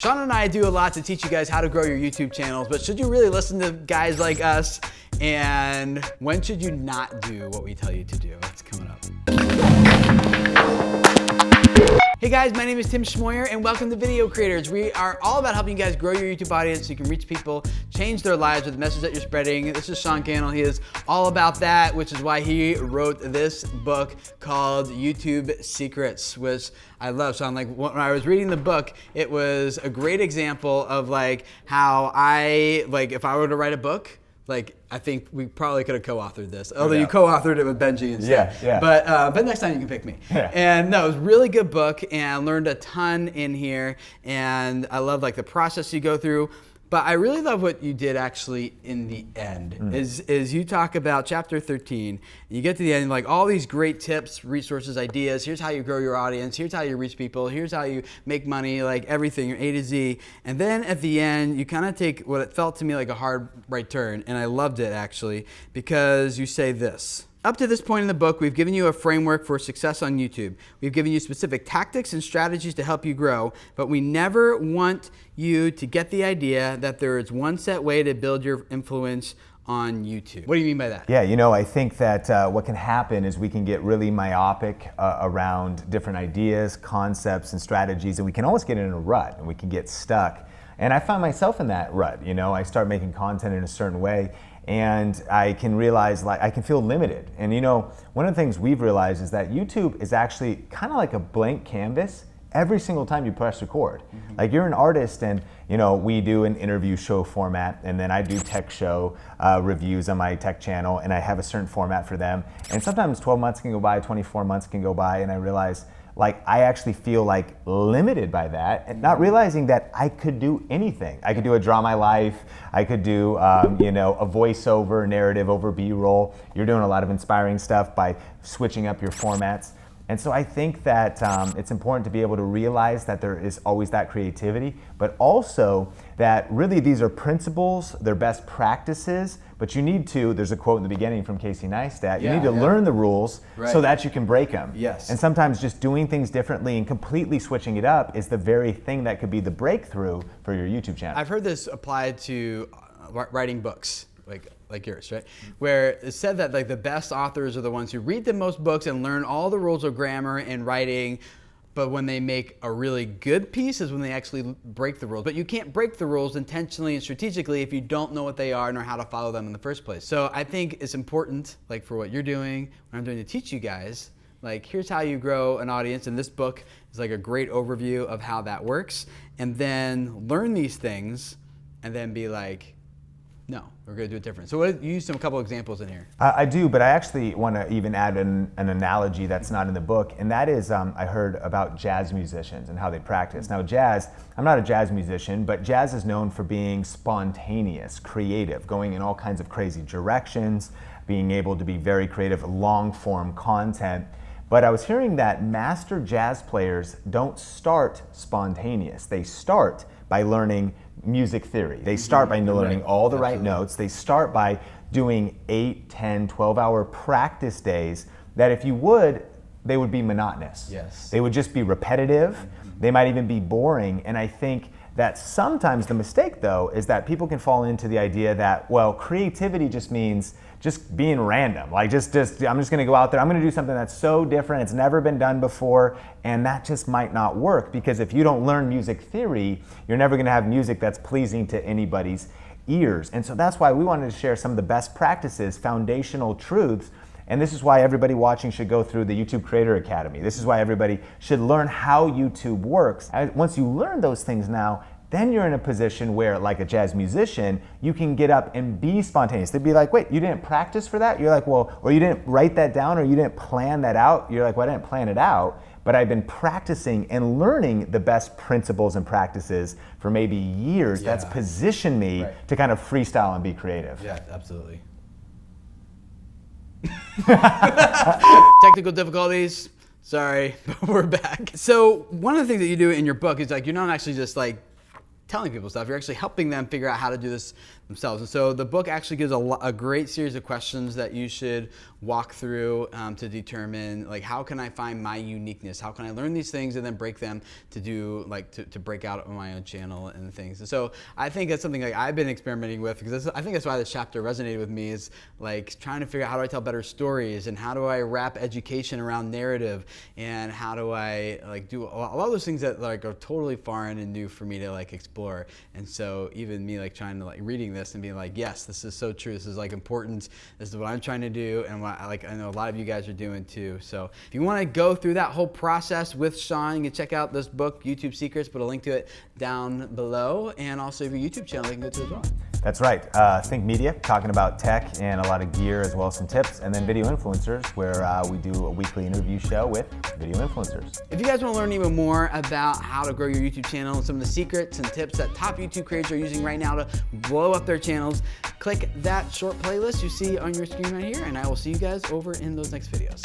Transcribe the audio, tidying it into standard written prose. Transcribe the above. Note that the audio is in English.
Sean and I do a lot to teach you guys how to grow your YouTube channels, but should you really listen to guys like us? And when should you not do what we tell you to do? It's coming up. Hey guys, my name is Tim Schmoyer and welcome to Video Creators. We are all about helping you guys grow your YouTube audience so you can reach people, change their lives with the message that you're spreading. This is Sean Cannell. He is all about that, which is why he wrote this book called YouTube Secrets, which I love. So when I was reading the book, it was a great example of how if I were to write a book, I think we probably could have co-authored this. Although you co-authored it with Benji instead. Yeah. But next time you can pick me. Yeah. And no, it was a really good book and I learned a ton in here. And I love the process you go through. But I really love what you did actually in the end. Is you talk about chapter 13, and you get to the end, all these great tips, resources, ideas. Here's how you grow your audience. Here's how you reach people. Here's how you make money, everything, A to Z. And then at the end, you kind of take what it felt to me like a hard right turn. And I loved it actually, because you say this. Up to this point in the book, we've given you a framework for success on YouTube. We've given you specific tactics and strategies to help you grow, but we never want you to get the idea that there is one set way to build your influence on YouTube. What do you mean by that? Yeah, I think that what can happen is we can get really myopic around different ideas, concepts, and strategies, and we can almost get in a rut and we can get stuck. And I find myself in that rut. I start making content in a certain way, and I can realize I can feel limited. And one of the things we've realized is that YouTube is actually kind of like a blank canvas every single time you press record. You're an artist and we do an interview show format, and then I do tech show reviews on my tech channel, and I have a certain format for them. And sometimes 12 months can go by, 24 months can go by, and I realize I actually feel limited by that, and not realizing that I could do anything. I could do a Draw My Life, I could do a voiceover narrative over B-roll. You're doing a lot of inspiring stuff by switching up your formats. And so I think that it's important to be able to realize that there is always that creativity, but also that really these are principles, they're best practices, but you need to, there's a quote in the beginning from Casey Neistat, you need to learn the rules so that you can break them. Yes. And sometimes just doing things differently and completely switching it up is the very thing that could be the breakthrough for your YouTube channel. I've heard this applied to writing books. Like yours, right? Where it said that the best authors are the ones who read the most books and learn all the rules of grammar and writing, but when they make a really good piece is when they actually break the rules. But you can't break the rules intentionally and strategically if you don't know what they are nor how to follow them in the first place. So I think it's important, for what you're doing, what I'm doing to teach you guys, here's how you grow an audience, and this book is a great overview of how that works, and then learn these things and then be no, we're going to do it different. So you used a couple examples in here. I do, but I actually want to even add an analogy that's not in the book, and that is I heard about jazz musicians and how they practice. Now jazz, I'm not a jazz musician, but jazz is known for being spontaneous, creative, going in all kinds of crazy directions, being able to be very creative, long-form content. But I was hearing that master jazz players don't start spontaneous. They start by learning music theory. They start by learning all the right notes. They start by doing 8, 10, 12-hour practice days that if you would, they would be monotonous. Yes. They would just be repetitive. They might even be boring. And I think that sometimes the mistake, though, is that people can fall into the idea that, well, creativity just means just being random. I'm just gonna go out there, I'm gonna do something that's so different, it's never been done before, and that just might not work, because if you don't learn music theory, you're never gonna have music that's pleasing to anybody's ears. And so that's why we wanted to share some of the best practices, foundational truths, and this is why everybody watching should go through the YouTube Creator Academy. This is why everybody should learn how YouTube works. Once you learn those things now, then you're in a position where, like a jazz musician, you can get up and be spontaneous. They'd be like, wait, you didn't practice for that? You're like, well, or you didn't write that down, or you didn't plan that out. You're like, well, I didn't plan it out, but I've been practicing and learning the best principles and practices for maybe years. That's positioned me to kind of freestyle and be creative. Yeah, absolutely. Technical difficulties. Sorry, but we're back. So one of the things that you do in your book is you're not actually just telling people stuff. You're actually helping them figure out how to do this themselves. And so the book actually gives a great series of questions that you should walk through to determine, like, how can I find my uniqueness? How can I learn these things and then break them to do, like, to break out on my own channel and things. And so I think that's something like I've been experimenting with, because I think that's why this chapter resonated with me, is like trying to figure out how do I tell better stories, and how do I wrap education around narrative, and how do I like do a lot of those things that like are totally foreign and new for me to like explore. And so even me like trying to like reading this and being like, yes, this is so true. This is like important. This is what I'm trying to do, and what I know a lot of you guys are doing too. So if you want to go through that whole process with Sean, you can check out this book, YouTube Secrets. Put a link to it down below, and also if your YouTube channel, you can go to as well. That's right. Think Media, talking about tech and a lot of gear, as well as some tips, and then Video Influencers, where we do a weekly interview show with video influencers. If you guys want to learn even more about how to grow your YouTube channel and some of the secrets and tips that top YouTube creators are using right now to blow up their channels, click that short playlist you see on your screen right here, and I will see you guys over in those next videos.